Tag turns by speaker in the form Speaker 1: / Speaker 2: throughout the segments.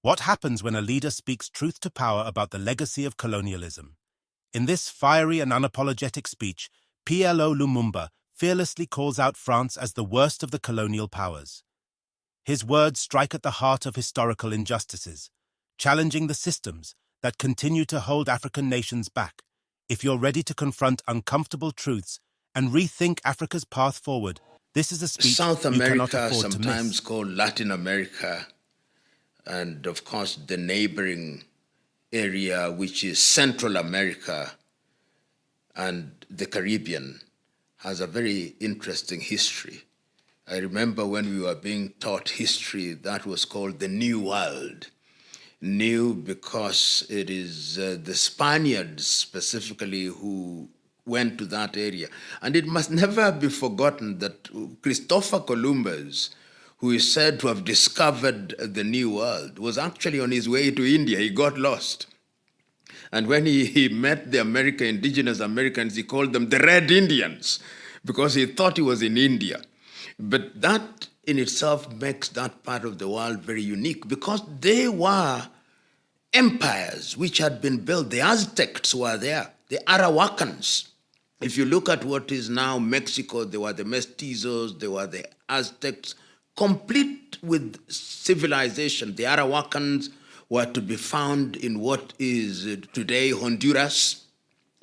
Speaker 1: What happens when a leader speaks truth to power about the legacy of colonialism? In this fiery and unapologetic speech, PLO Lumumba fearlessly calls out France as the worst of the colonial powers. His words strike at the heart of historical injustices, challenging the systems that continue to hold African nations back. If you're ready to confront uncomfortable truths and rethink Africa's path forward, this is a speech
Speaker 2: South
Speaker 1: you cannot
Speaker 2: America,
Speaker 1: afford to miss.
Speaker 2: sometimes called Latin America, and of course the neighboring area, which is Central America and the Caribbean, has a very interesting history. I remember when we were being taught history, that was called the New World. New because it is the Spaniards specifically who went to that area. And it must never be forgotten that Christopher Columbus, who is said to have discovered the New World, was actually on his way to India. He got lost. And when he met the indigenous Americans, he called them the Red Indians because he thought he was in India. But that in itself makes that part of the world very unique because they were empires which had been built. The Aztecs were there, the Arahuacans. If you look at what is now Mexico, they were the mestizos, they were the Aztecs, complete with civilization. The Arahuacans were to be found in what is today Honduras,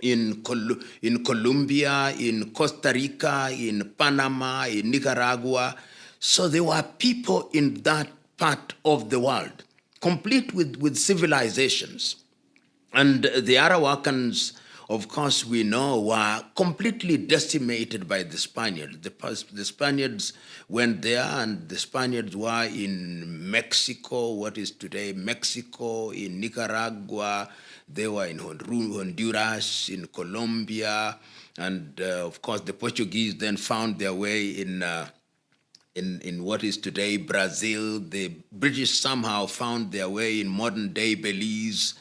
Speaker 2: in Colombia, in Costa Rica, in Panama, in Nicaragua. So there were people in that part of the world, complete with civilizations. And the Arahuacans, of course, we know, were completely decimated by the Spaniards. The Spaniards went there, and the Spaniards were in Mexico, what is today Mexico, in Nicaragua, they were in Honduras, in Colombia, and of course the Portuguese then found their way in what is today Brazil. The British somehow found their way in modern-day Belize,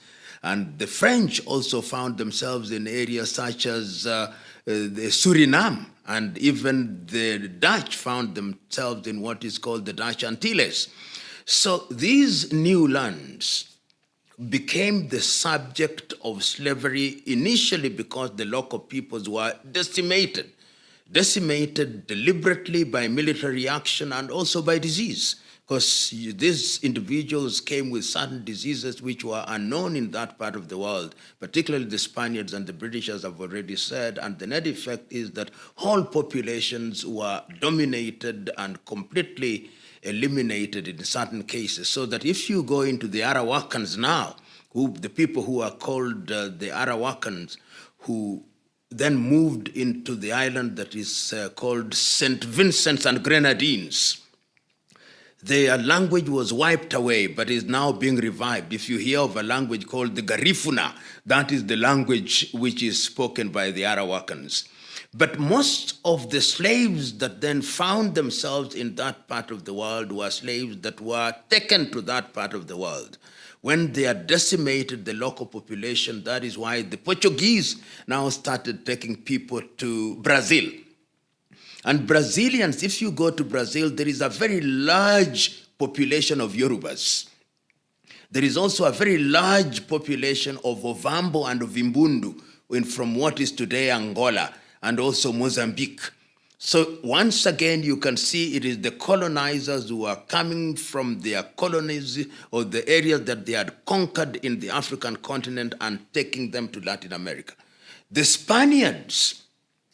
Speaker 2: and the French also found themselves in areas such as the Suriname, and even the Dutch found themselves in what is called the Dutch Antilles. So these new lands became the subject of slavery initially because the local peoples were decimated deliberately by military action and also by disease, because these individuals came with certain diseases which were unknown in that part of the world, particularly the Spaniards and the British, as I've already said, and the net effect is that whole populations were dominated and completely eliminated in certain cases, so that if you go into the Arahuacans now, the people who are called the Arahuacans, who then moved into the island that is called St. Vincent and Grenadines, their language was wiped away, but is now being revived. If you hear of a language called the Garifuna, that is the language which is spoken by the Arahuacans. But most of the slaves that then found themselves in that part of the world were slaves that were taken to that part of the world. When they had decimated the local population, that is why the Portuguese now started taking people to Brazil. And Brazilians, if you go to Brazil, there is a very large population of Yorubas. There is also a very large population of Ovambo and of Imbundu from what is today Angola, and also Mozambique. So once again, you can see it is the colonizers who are coming from their colonies or the areas that they had conquered in the African continent and taking them to Latin America. The Spaniards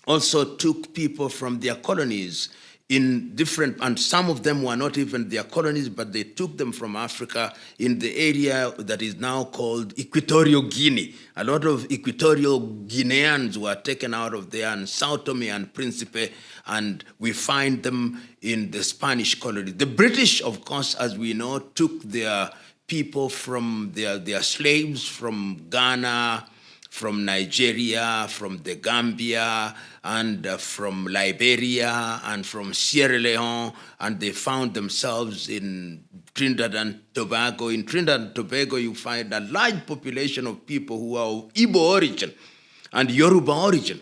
Speaker 2: also took people from their colonies in different, and some of them were not even their colonies, but they took them from Africa in the area that is now called Equatorial Guinea. A lot of Equatorial Guineans were taken out of there, and Sao Tome and Principe, and we find them in the Spanish colony. The British, of course, as we know, took their people from their slaves from Ghana, from Nigeria, from the Gambia, and from Liberia, and from Sierra Leone, and they found themselves in Trinidad and Tobago. In Trinidad and Tobago, you find a large population of people who are of Igbo origin and Yoruba origin.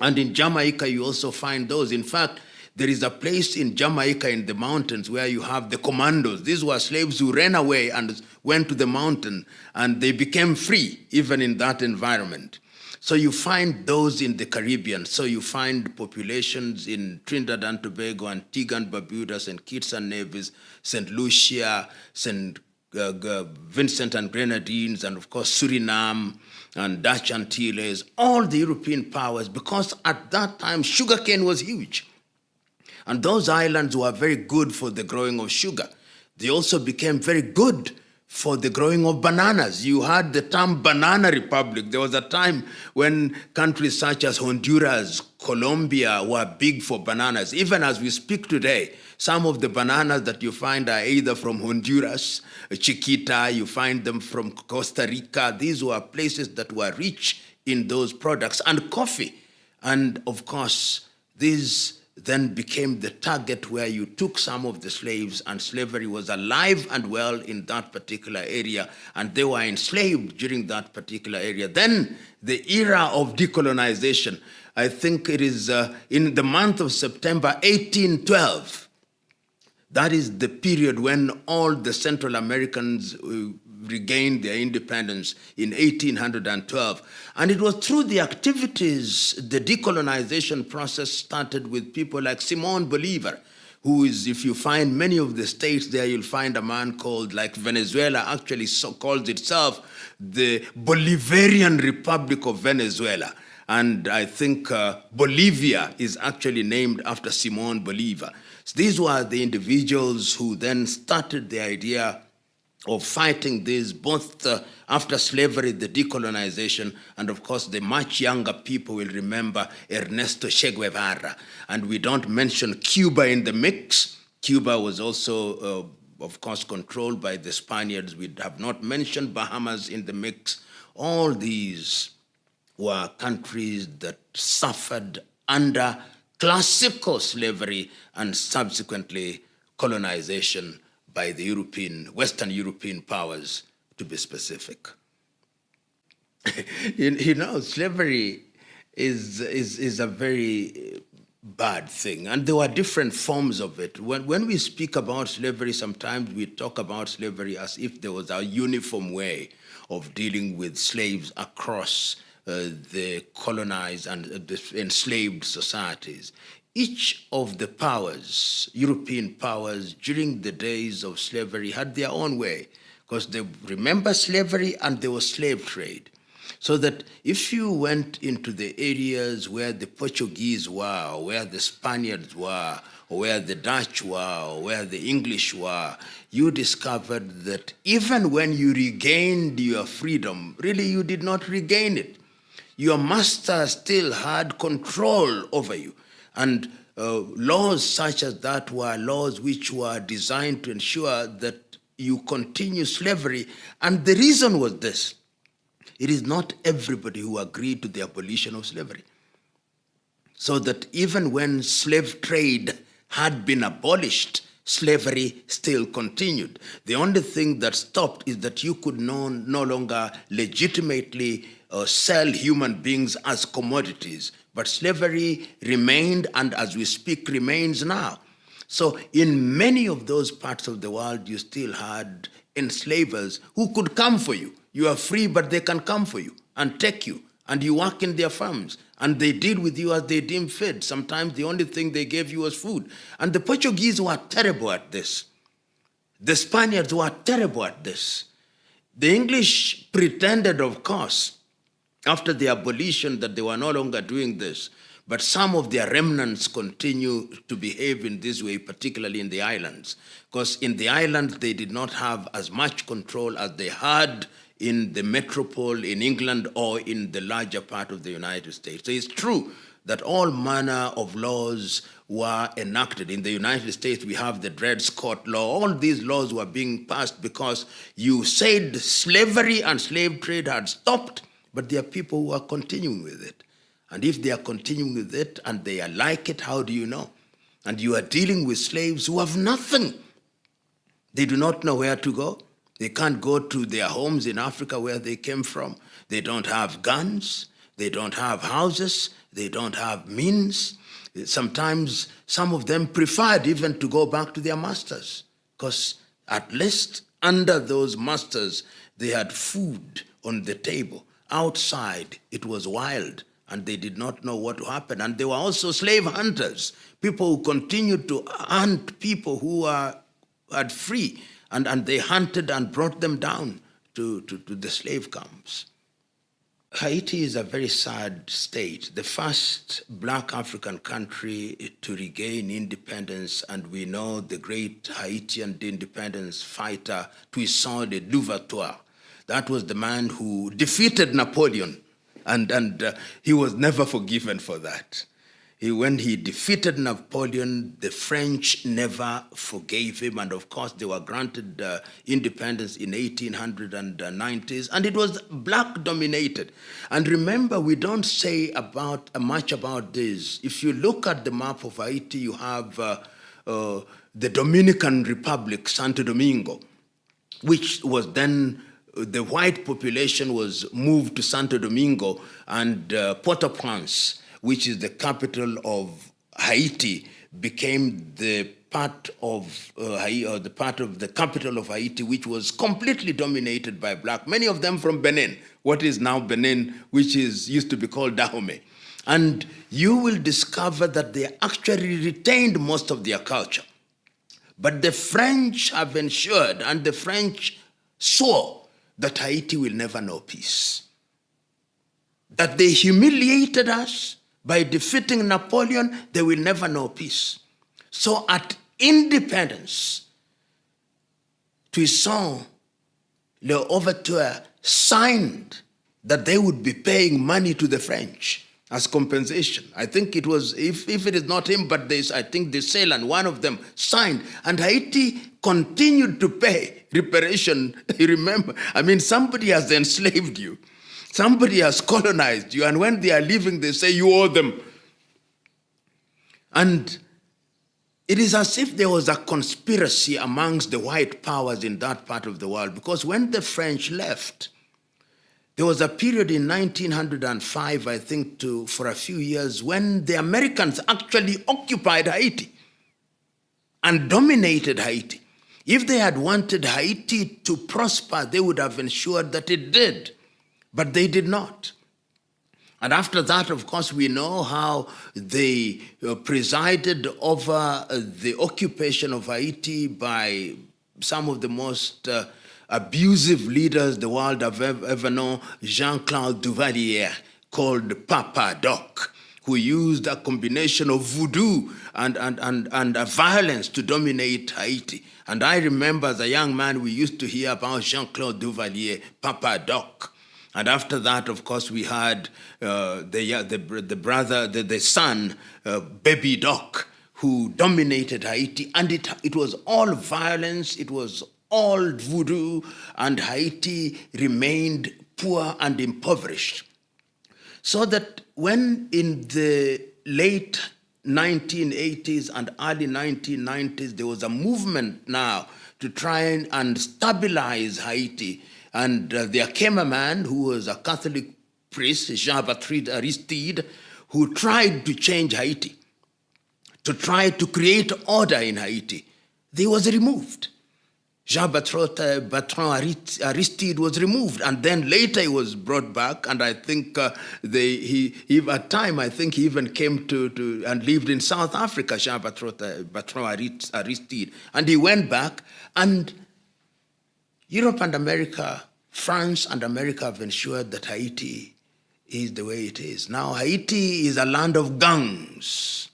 Speaker 2: And in Jamaica, you also find those. In fact, There is a place in Jamaica in the mountains where you have the commandos. These were slaves who ran away and went to the mountain, and they became free even in that environment. So you find those in the Caribbean. So you find populations in Trinidad and Tobago, Antigua and Barbuda, St. Kitts and Nevis, St. Lucia, St. Vincent and Grenadines, and of course Suriname and Dutch Antilles, all the European powers, because at that time sugarcane was huge. And those islands were very good for the growing of sugar. They also became very good for the growing of bananas. You had the term banana republic. There was a time when countries such as Honduras, Colombia were big for bananas. Even as we speak today, some of the bananas that you find are either from Honduras, Chiquita, you find them from Costa Rica. These were places that were rich in those products, and coffee. And of course, these then became the target where you took some of the slaves, and slavery was alive and well in that particular area, and they were enslaved during that particular area. Then the era of decolonization, I think it is in the month of September 1812, that is the period when all the Central Americans regained their independence in 1812. And it was through the activities, the decolonization process started with people like Simon Bolivar, who is, if you find many of the states there, you'll find a man called, like Venezuela actually so calls itself the Bolivarian Republic of Venezuela. And I think Bolivia is actually named after Simon Bolivar. So these were the individuals who then started the idea of fighting this, both after slavery, the decolonization, and of course the much younger people will remember Ernesto Che Guevara. And we don't mention Cuba in the mix. Cuba was also, of course, controlled by the Spaniards. We have not mentioned Bahamas in the mix. All these were countries that suffered under classical slavery and subsequently colonization by the Western European powers, to be specific. You know, slavery is a very bad thing, and there were different forms of it. When we speak about slavery, sometimes we talk about slavery as if there was a uniform way of dealing with slaves across the colonized and the enslaved societies. Each of the powers, European powers, during the days of slavery had their own way, because they remember slavery and there was slave trade. So that if you went into the areas where the Portuguese were, or where the Spaniards were, or where the Dutch were, or where the English were, you discovered that even when you regained your freedom, really you did not regain it. Your master still had control over you. And laws such as that were laws which were designed to ensure that you continue slavery. And the reason was this: it is not everybody who agreed to the abolition of slavery. So that even when slave trade had been abolished, slavery still continued. The only thing that stopped is that you could no longer legitimately sell human beings as commodities. But slavery remained, and as we speak, remains now. So in many of those parts of the world, you still had enslavers who could come for you. You are free, but they can come for you and take you, and you work in their farms, and they deal with you as they deem fit. Sometimes the only thing they gave you was food. And the Portuguese were terrible at this. The Spaniards were terrible at this. The English pretended, of course, after the abolition, that they were no longer doing this. But some of their remnants continue to behave in this way, particularly in the islands. Because in the islands, they did not have as much control as they had in the metropole in England or in the larger part of the United States. So it's true that all manner of laws were enacted. In the United States, we have the Dred Scott Law. All these laws were being passed because you said slavery and slave trade had stopped, but there are people who are continuing with it. And if they are continuing with it and they are like it, how do you know? And you are dealing with slaves who have nothing. They do not know where to go. They can't go to their homes in Africa where they came from. They don't have guns. They don't have houses. They don't have means. Sometimes some of them preferred even to go back to their masters, because at least under those masters, they had food on the table. Outside, it was wild, and they did not know what would happen. And they were also slave hunters, people who continued to hunt people who were free, and they hunted and brought them down to the slave camps. Haiti is a very sad state, the first black African country to regain independence, and we know the great Haitian independence fighter, Toussaint de Louverture. That was the man who defeated Napoleon, and he was never forgiven for that. When he defeated Napoleon, the French never forgave him, and of course they were granted independence in 1890s, and it was black dominated. And remember, we don't say much about this. If you look at the map of Haiti, you have the Dominican Republic, Santo Domingo, which was then the white population was moved to Santo Domingo, and Port-au-Prince, which is the capital of Haiti, became the part of the capital of Haiti, which was completely dominated by black. Many of them from Benin, what is now Benin, which used to be called Dahomey. And you will discover that they actually retained most of their culture. But the French have ensured, and the French swore that Haiti will never know peace. That they humiliated us by defeating Napoleon, they will never know peace. So at independence, Toussaint Louverture signed that they would be paying money to the French as compensation. I think it was, if it is not him, but I think the Ceylon, one of them signed, and Haiti continued to pay reparation. You remember, I mean, somebody has enslaved you. Somebody has colonized you, and when they are leaving, they say you owe them. And it is as if there was a conspiracy amongst the white powers in that part of the world, because when the French left, there was a period in 1905, I think, for a few years, when the Americans actually occupied Haiti and dominated Haiti. If they had wanted Haiti to prosper, they would have ensured that it did. But they did not. And after that, of course, we know how they presided over the occupation of Haiti by some of the most abusive leaders the world have ever known, Jean-Claude Duvalier, called Papa Doc, who used a combination of voodoo and violence to dominate Haiti. And I remember as a young man, we used to hear about Jean-Claude Duvalier, Papa Doc. And after that, of course, we had the son, Baby Doc, who dominated Haiti. And it was all violence, it was all voodoo, and Haiti remained poor and impoverished. So that when in the late 1980s and early 1990s, there was a movement now to try and stabilize Haiti. And there came a man who was a Catholic priest, Jean-Baptiste Aristide, who tried to change Haiti, to try to create order in Haiti. He was removed. Jean-Baptiste Aristide was removed, and then later he was brought back, and I think at time, I think he even came to and lived in South Africa, Jean-Baptiste Aristide, and he went back, and Europe and America, France and America have ensured that Haiti is the way it is. Now, Haiti is a land of gangs.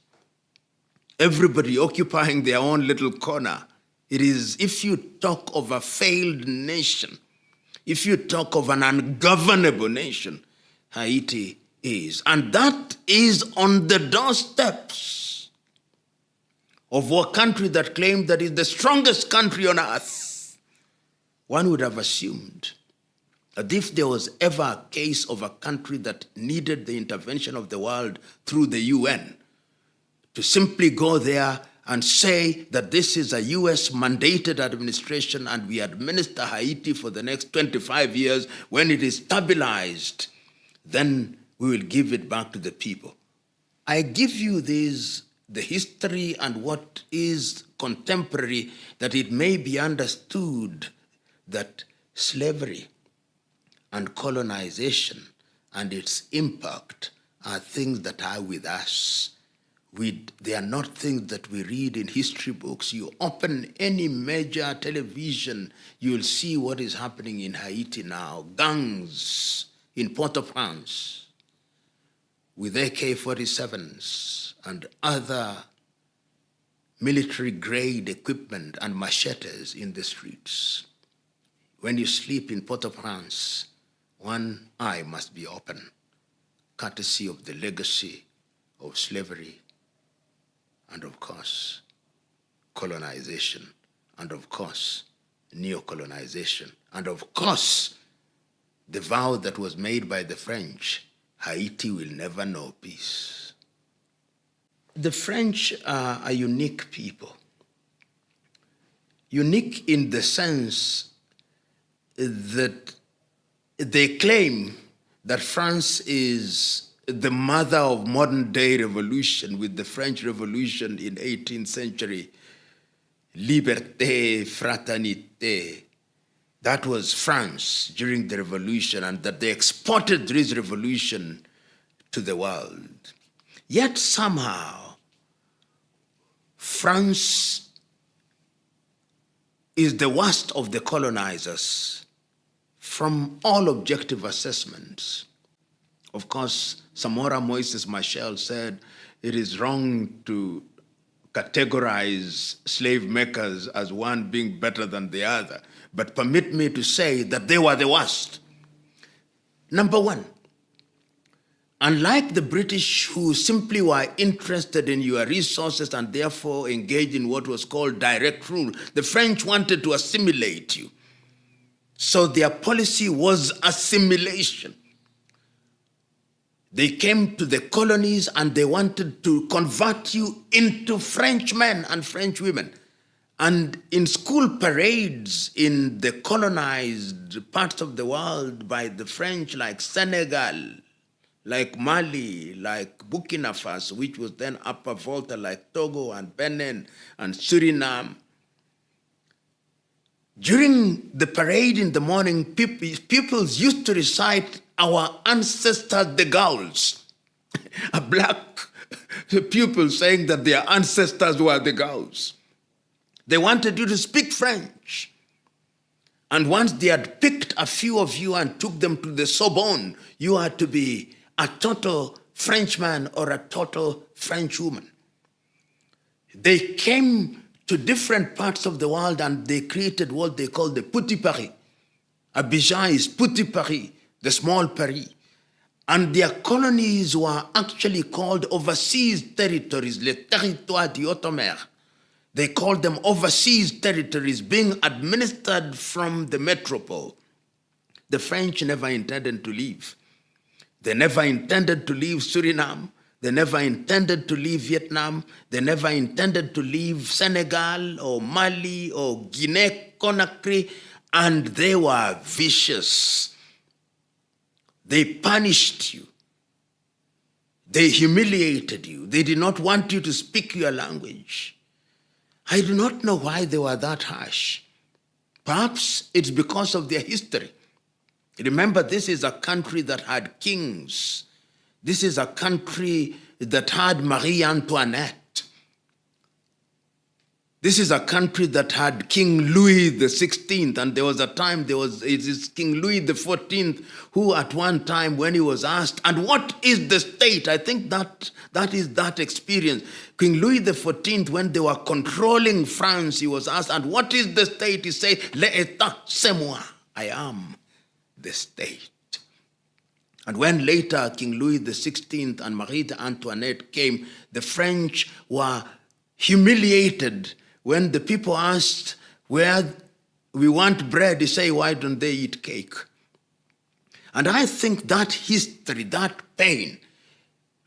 Speaker 2: Everybody occupying their own little corner. It is, if you talk of a failed nation, if you talk of an ungovernable nation, Haiti is. And that is on the doorsteps of a country that claimed that it's the strongest country on earth. One would have assumed that if there was ever a case of a country that needed the intervention of the world through the UN, to simply go there and say that this is a US mandated administration and we administer Haiti for the next 25 years, when it is stabilized, then we will give it back to the people. I give you this, the history and what is contemporary, that it may be understood that slavery and colonization and its impact are things that are with us. They are not things that we read in history books. You open any major television, you'll see what is happening in Haiti now. Gangs in Port-au-Prince with AK-47s and other military-grade equipment and machetes in the streets. When you sleep in Port-au-Prince, one eye must be open, courtesy of the legacy of slavery and, of course, colonization, and, of course, neo-colonization, and, of course, the vow that was made by the French, Haiti will never know peace. The French are a unique people. Unique in the sense that they claim that France is the mother of modern-day revolution, with the French Revolution in 18th century, liberté, fraternité. That was France during the revolution, and that they exported this revolution to the world. Yet somehow, France is the worst of the colonizers from all objective assessments. Of course, Samora Moises Machel said it is wrong to categorize slave makers as one being better than the other, but permit me to say that they were the worst. Number one, unlike the British, who simply were interested in your resources and therefore engaged in what was called direct rule, the French wanted to assimilate you. So their policy was assimilation. They came to the colonies and they wanted to convert you into Frenchmen and French women. And in school parades in the colonized parts of the world by the French, like Senegal, like Mali, like Burkina Faso, which was then Upper Volta, like Togo and Benin and Suriname, during the parade in the morning, pupils used to recite our ancestors, the Gauls. A black pupil saying that their ancestors were the Gauls. They wanted you to speak French. And once they had picked a few of you and took them to the Sorbonne, you had to be a total Frenchman or a total Frenchwoman. They came to different parts of the world and they created what they call the Petit Paris. Abidjan is Petit Paris, the small Paris. And their colonies were actually called overseas territories, les territoires d'outre-mer. They called them overseas territories being administered from the metropole. The French never intended to leave. They never intended to leave Suriname. They never intended to leave Vietnam. They never intended to leave Senegal or Mali or Guinea-Conakry, and they were vicious. They punished you. They humiliated you. They did not want you to speak your language. I do not know why they were that harsh. Perhaps it's because of their history. Remember, this is a country that had kings. This is a country that had Marie Antoinette. This is a country that had King Louis XVI, and there was a time, it is King Louis XIV, who at one time when he was asked, and what is the state? I think that is that experience. King Louis XIV, when they were controlling France, he was asked, and what is the state? He said, l'état, c'est moi. I am the state. And when later King Louis XVI and Marie Antoinette came, the French were humiliated when the people asked, where we want bread, they say, why don't they eat cake? And I think that history, that pain,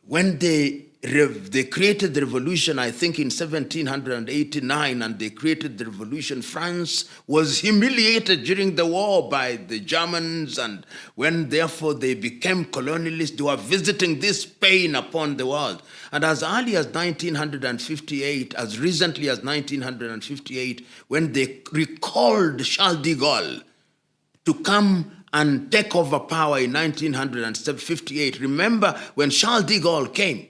Speaker 2: when they they created the revolution, I think, in 1789, and they created the revolution. France was humiliated during the war by the Germans, and when therefore they became colonialists, they were visiting this pain upon the world. And as early as 1958, as recently as 1958, when they recalled Charles de Gaulle to come and take over power in 1958, remember when Charles de Gaulle came,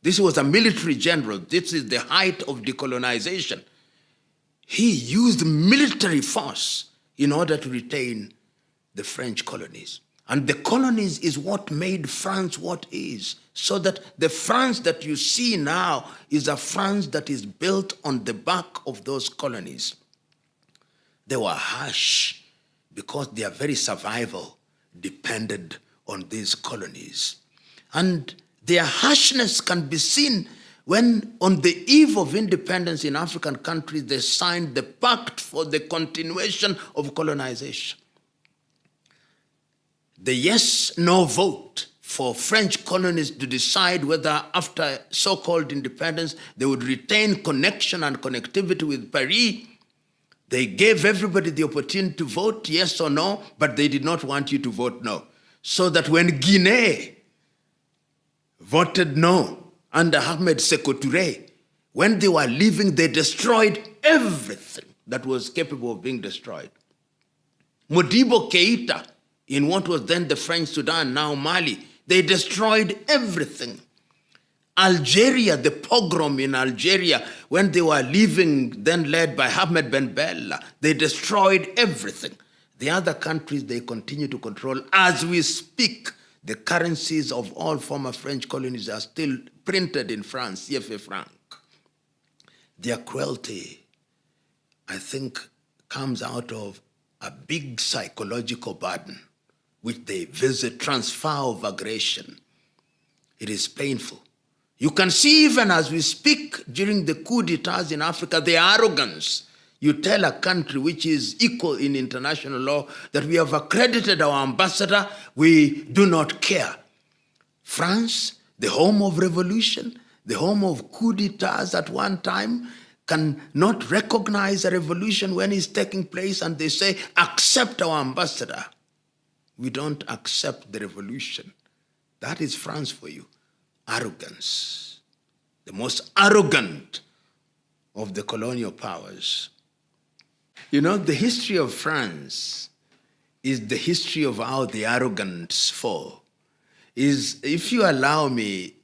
Speaker 2: this was a military general. This is the height of decolonization. He used military force in order to retain the French colonies. And the colonies is what made France what is. So that the France that you see now is a France that is built on the back of those colonies. They were harsh because their very survival depended on these colonies. And their harshness can be seen when, on the eve of independence in African countries, they signed the Pact for the Continuation of Colonization. The yes-no vote for French colonies to decide whether, after so-called independence, they would retain connection and connectivity with Paris. They gave everybody the opportunity to vote yes or no, but they did not want you to vote no. So that when Guinea voted no under Ahmed Sékou Touré, when they were leaving, they destroyed everything that was capable of being destroyed. Modibo Keïta, in what was then the French Sudan, now Mali, they destroyed everything. Algeria, the pogrom in Algeria, when they were leaving, then led by Ahmed Ben Bella, they destroyed everything. The other countries, they continue to control. As we speak, the currencies of all former French colonies are still printed in France, CFA franc. Their cruelty, I think, comes out of a big psychological burden, which they visit, transfer of aggression. It is painful. You can see, even as we speak during the coup d'etats in Africa, the arrogance. You tell a country which is equal in international law that we have accredited our ambassador, we do not care. France, the home of revolution, the home of coup d'etats at one time, can not recognize a revolution when it's taking place, and they say, accept our ambassador. We don't accept the revolution. That is France for you. Arrogance. The most arrogant of the colonial powers. You know, the history of France is the history of how the arrogance fall. If you allow me,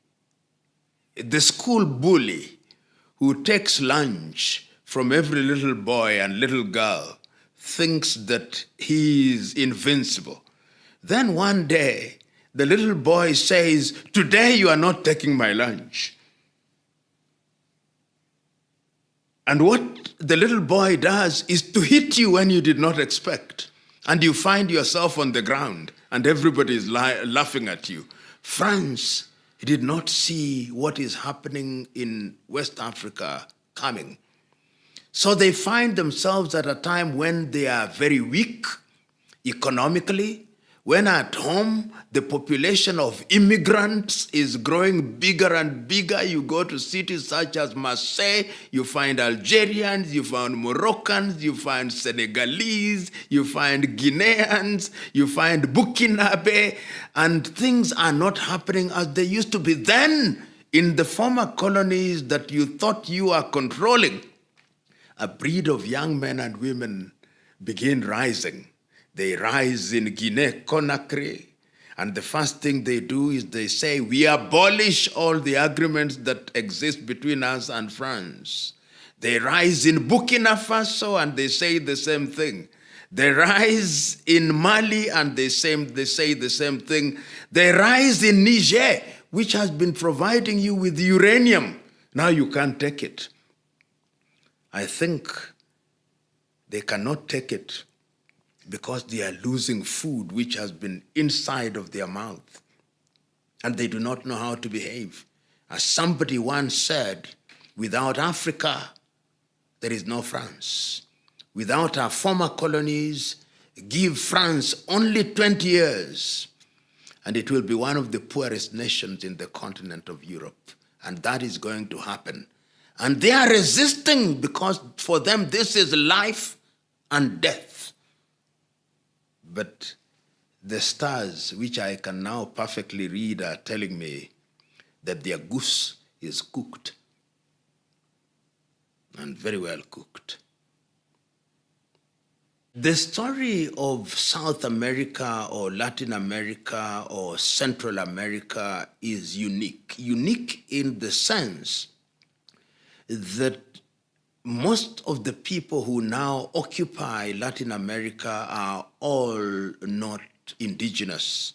Speaker 2: the school bully who takes lunch from every little boy and little girl thinks that he is invincible. Then one day, the little boy says, today you are not taking my lunch. And what the little boy does is to hit you when you did not expect. And you find yourself on the ground and everybody is laughing at you. France did not see what is happening in West Africa coming. So they find themselves at a time when they are very weak economically, when at home the population of immigrants is growing bigger and bigger. You go to cities such as Marseille, you find Algerians, you find Moroccans, you find Senegalese, you find Guineans, you find Burkinabe, and things are not happening as they used to be. Then, in the former colonies that you thought you are controlling, a breed of young men and women begin rising. They rise in Guinea-Conakry, and the first thing they do is they say, we abolish all the agreements that exist between us and France. They rise in Burkina Faso, and they say the same thing. They rise in Mali, and they say the same thing. They rise in Niger, which has been providing you with uranium. Now you can't take it. I think they cannot take it because they are losing food which has been inside of their mouth, and they do not know how to behave. As somebody once said, without Africa, there is no France. Without our former colonies, give France only 20 years, and it will be one of the poorest nations in the continent of Europe. and that is going to happen. And they are resisting because for them this is life and death. But the stars, which I can now perfectly read, are telling me that their goose is cooked, and very well cooked. The story of South America or Latin America or Central America is unique. Unique in the sense that most of the people who now occupy Latin America are all not indigenous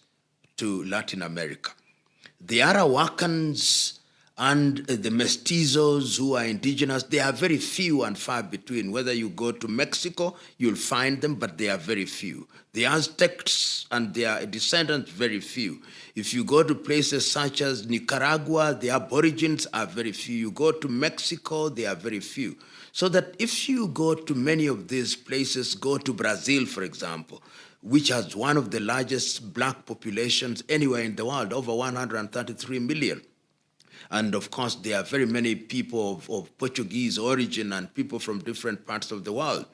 Speaker 2: to Latin America. The Arawakans and the mestizos who are indigenous, they are very few and far between. Whether you go to Mexico, you'll find them, but they are very few. The Aztecs and their descendants, very few. If you go to places such as Nicaragua, the Aborigines are very few. You go to Mexico, they are very few. So that if you go to many of these places, go to Brazil, for example, which has one of the largest black populations anywhere in the world, over 133 million. And of course, there are very many people of Portuguese origin and people from different parts of the world.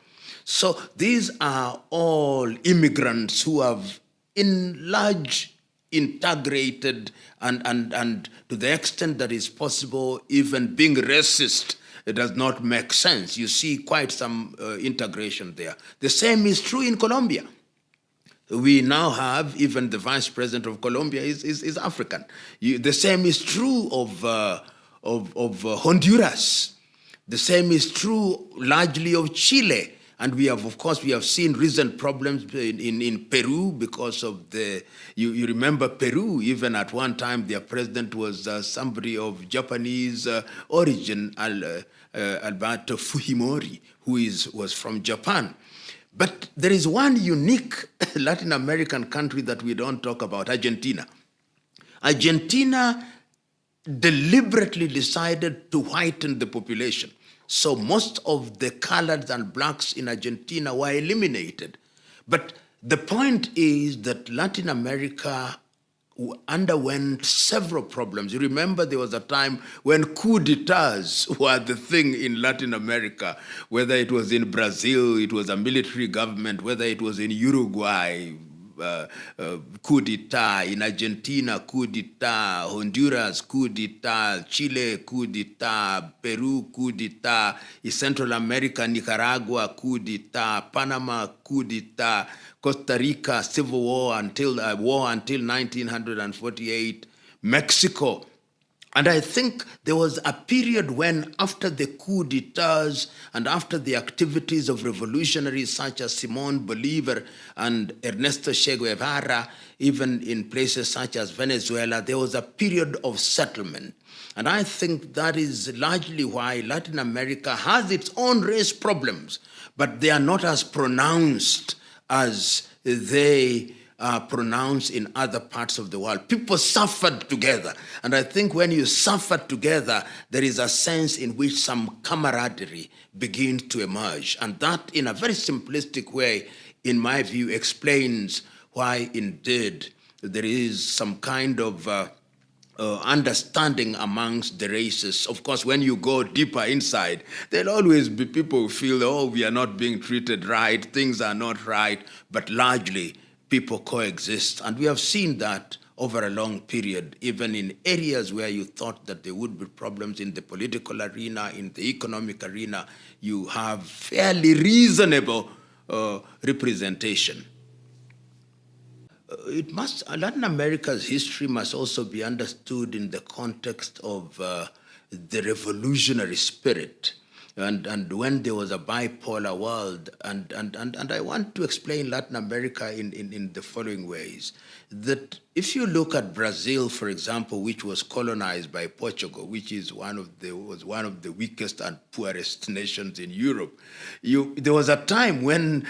Speaker 2: So these are all immigrants who have in large integrated and to the extent that is possible, even being racist, it does not make sense. You see quite some integration there. The same is true in Colombia. We now have, even the vice president of Colombia is African. The same is true of Honduras. The same is true largely of Chile. And we have, of course, we have seen recent problems in Peru because of you remember Peru, even at one time their president was somebody of Japanese origin, Alberto Fujimori, who was from Japan. But there is one unique Latin American country that we don't talk about, Argentina. Argentina deliberately decided to whiten the population. So most of the coloreds and blacks in Argentina were eliminated. But the point is that Latin America underwent several problems. You remember there was a time when coup d'etats were the thing in Latin America, whether it was in Brazil, it was a military government, whether it was in Uruguay, coup d'etat, in Argentina, coup d'etat, Honduras, coup d'etat, Chile, coup d'etat, Peru, coup d'etat, in Central America, Nicaragua, coup d'etat, Panama, coup d'etat, Costa Rica, civil war until 1948, Mexico. And I think there was a period when, after the coup d'etats and after the activities of revolutionaries such as Simon Bolivar and Ernesto Che Guevara, even in places such as Venezuela, there was a period of settlement. And I think that is largely why Latin America has its own race problems, but they are not as pronounced as they are pronounced in other parts of the world. People suffered together. And I think when you suffer together, there is a sense in which some camaraderie begins to emerge. And that, in a very simplistic way, in my view, explains why, indeed, there is some kind of understanding amongst the races. Of course, when you go deeper inside, there'll always be people who feel, oh, we are not being treated right, things are not right, but largely people coexist. And we have seen that over a long period, even in areas where you thought that there would be problems in the political arena, in the economic arena, you have fairly reasonable representation. Latin America's history must also be understood in the context of the revolutionary spirit. And when there was a bipolar world, and I want to explain Latin America in the following ways. That if you look at Brazil, for example, which was colonized by Portugal, which was one of the weakest and poorest nations in Europe, there was a time when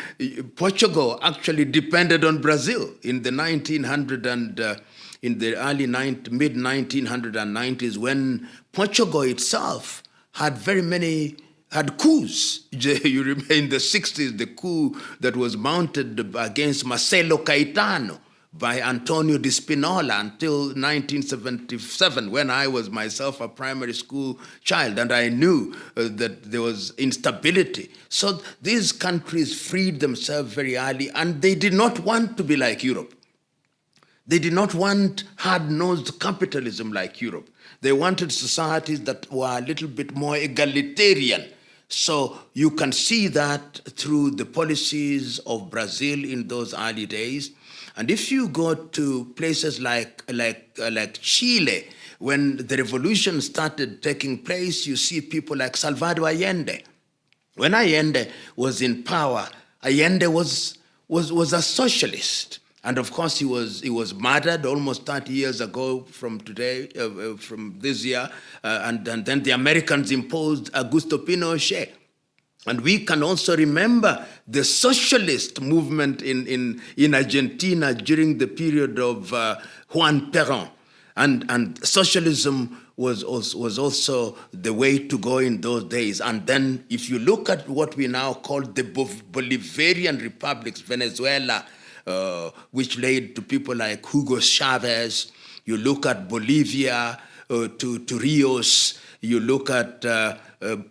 Speaker 2: Portugal actually depended on Brazil in the 1900 and in the mid 1990s, when Portugal itself had had coups. You remember in the 60s, the coup that was mounted against Marcelo Caetano, by Antonio de Spinola until 1977, when I was myself a primary school child and I knew that there was instability. So these countries freed themselves very early, and they did not want to be like Europe. They did not want hard-nosed capitalism like Europe. They wanted societies that were a little bit more egalitarian. So you can see that through the policies of Brazil in those early days. And if you go to places like Chile, when the revolution started taking place, you see people like Salvador Allende. When Allende was in power, Allende was a socialist. And of course, he was murdered almost 30 years ago from today, from this year. And then the Americans imposed Augusto Pinochet. And we can also remember the socialist movement in Argentina during the period of Juan Perón. And socialism was also the way to go in those days. And then if you look at what we now call the Bolivarian republics, Venezuela, which led to people like Hugo Chavez, you look at Bolivia, to Rios, you look at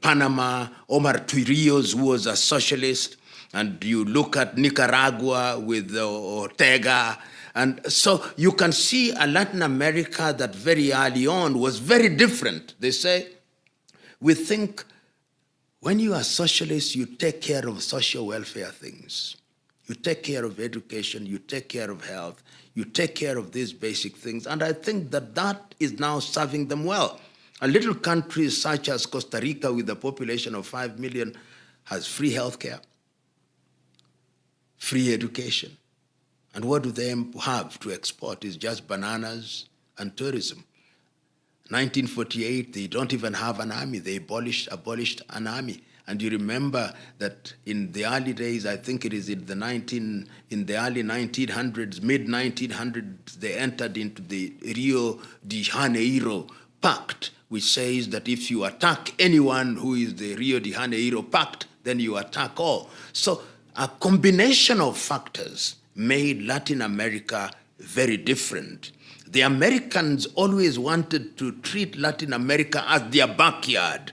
Speaker 2: Panama, Omar Rios, who was a socialist, and you look at Nicaragua with Ortega. And so you can see a Latin America that very early on was very different. They say, we think when you are socialist, you take care of social welfare things. You take care of education, you take care of health, you take care of these basic things. And I think that is now serving them well. A little country such as Costa Rica, with a population of 5 million, has free healthcare, free education. And what do they have to export? It's just bananas and tourism. 1948, they don't even have an army. They abolished an army. And you remember that in the early days, I think it is in the early 1900s, mid-1900s, they entered into the Rio de Janeiro Pact, which says that if you attack anyone who is the Rio de Janeiro Pact, then you attack all. So a combination of factors made Latin America very different. The Americans always wanted to treat Latin America as their backyard.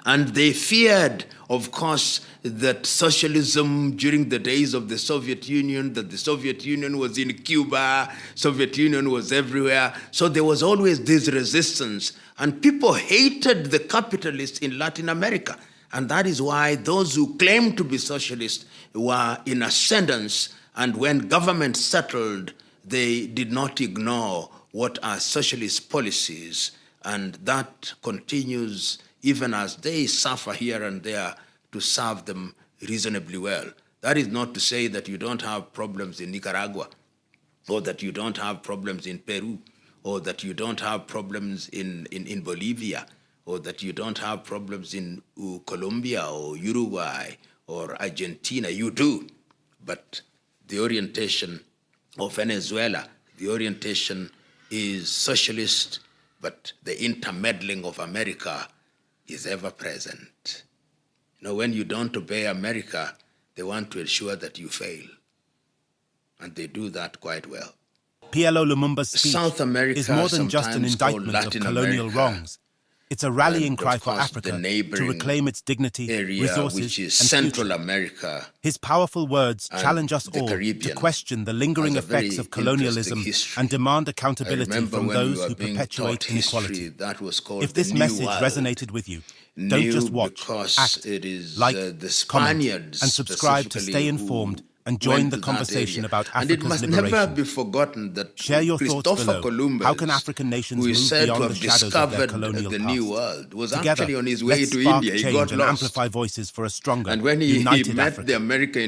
Speaker 2: And they feared, of course, that socialism during the days of the Soviet Union, that the Soviet Union was in Cuba, Soviet Union was everywhere. So there was always this resistance. And people hated the capitalists in Latin America. And that is why those who claimed to be socialists were in ascendance. And when government settled, they did not ignore what are socialist policies. And that continues even as they suffer here and there to serve them reasonably well. That is not to say that you don't have problems in Nicaragua, or that you don't have problems in Peru, or that you don't have problems in Bolivia, or that you don't have problems in Colombia or Uruguay or Argentina. You do. But the orientation of Venezuela, the orientation is socialist, but the intermeddling of America is ever present. You know, when you don't obey America, they want to ensure that you fail. And they do that quite well.
Speaker 1: PLO Lumumba's speech
Speaker 2: South America
Speaker 1: is more than just an
Speaker 2: sometimes called
Speaker 1: indictment
Speaker 2: Latin
Speaker 1: of colonial
Speaker 2: America,
Speaker 1: wrongs. It's a rallying
Speaker 2: and
Speaker 1: cry
Speaker 2: of
Speaker 1: for
Speaker 2: course
Speaker 1: Africa
Speaker 2: the
Speaker 1: to
Speaker 2: neighboring
Speaker 1: reclaim its dignity,
Speaker 2: area,
Speaker 1: resources,
Speaker 2: which is
Speaker 1: and
Speaker 2: Central
Speaker 1: future.
Speaker 2: America.
Speaker 1: His powerful words
Speaker 2: and
Speaker 1: challenge us
Speaker 2: the
Speaker 1: all to
Speaker 2: Caribbean
Speaker 1: question the lingering
Speaker 2: has a very
Speaker 1: effects of colonialism
Speaker 2: interesting history.
Speaker 1: and demand
Speaker 2: I
Speaker 1: accountability
Speaker 2: remember
Speaker 1: from
Speaker 2: when
Speaker 1: those
Speaker 2: we were
Speaker 1: who
Speaker 2: being
Speaker 1: perpetuate
Speaker 2: taught history,
Speaker 1: inequality.
Speaker 2: that was called
Speaker 1: If this
Speaker 2: the New
Speaker 1: message
Speaker 2: World.
Speaker 1: resonated with you, don't
Speaker 2: New
Speaker 1: just watch,
Speaker 2: because
Speaker 1: act,
Speaker 2: it is
Speaker 1: like,
Speaker 2: the
Speaker 1: comment,
Speaker 2: Spaniards
Speaker 1: and subscribe to
Speaker 2: specifically
Speaker 1: stay
Speaker 2: who
Speaker 1: informed and join
Speaker 2: went
Speaker 1: the
Speaker 2: to that
Speaker 1: conversation
Speaker 2: area.
Speaker 1: about
Speaker 2: And it
Speaker 1: Africa's
Speaker 2: must
Speaker 1: liberation.
Speaker 2: never be forgotten that
Speaker 1: Share your thoughts
Speaker 2: Christopher
Speaker 1: below.
Speaker 2: Columbus,
Speaker 1: How can African nations
Speaker 2: who
Speaker 1: move
Speaker 2: is said to
Speaker 1: beyond the
Speaker 2: have
Speaker 1: shadows of their
Speaker 2: discovered
Speaker 1: colonial
Speaker 2: the
Speaker 1: past?
Speaker 2: New World, was
Speaker 1: Together,
Speaker 2: actually on his way
Speaker 1: let's
Speaker 2: to
Speaker 1: spark
Speaker 2: India. He
Speaker 1: change
Speaker 2: got
Speaker 1: and
Speaker 2: lost.
Speaker 1: amplify voices for a stronger,
Speaker 2: And when he
Speaker 1: united
Speaker 2: met
Speaker 1: Africa.
Speaker 2: the American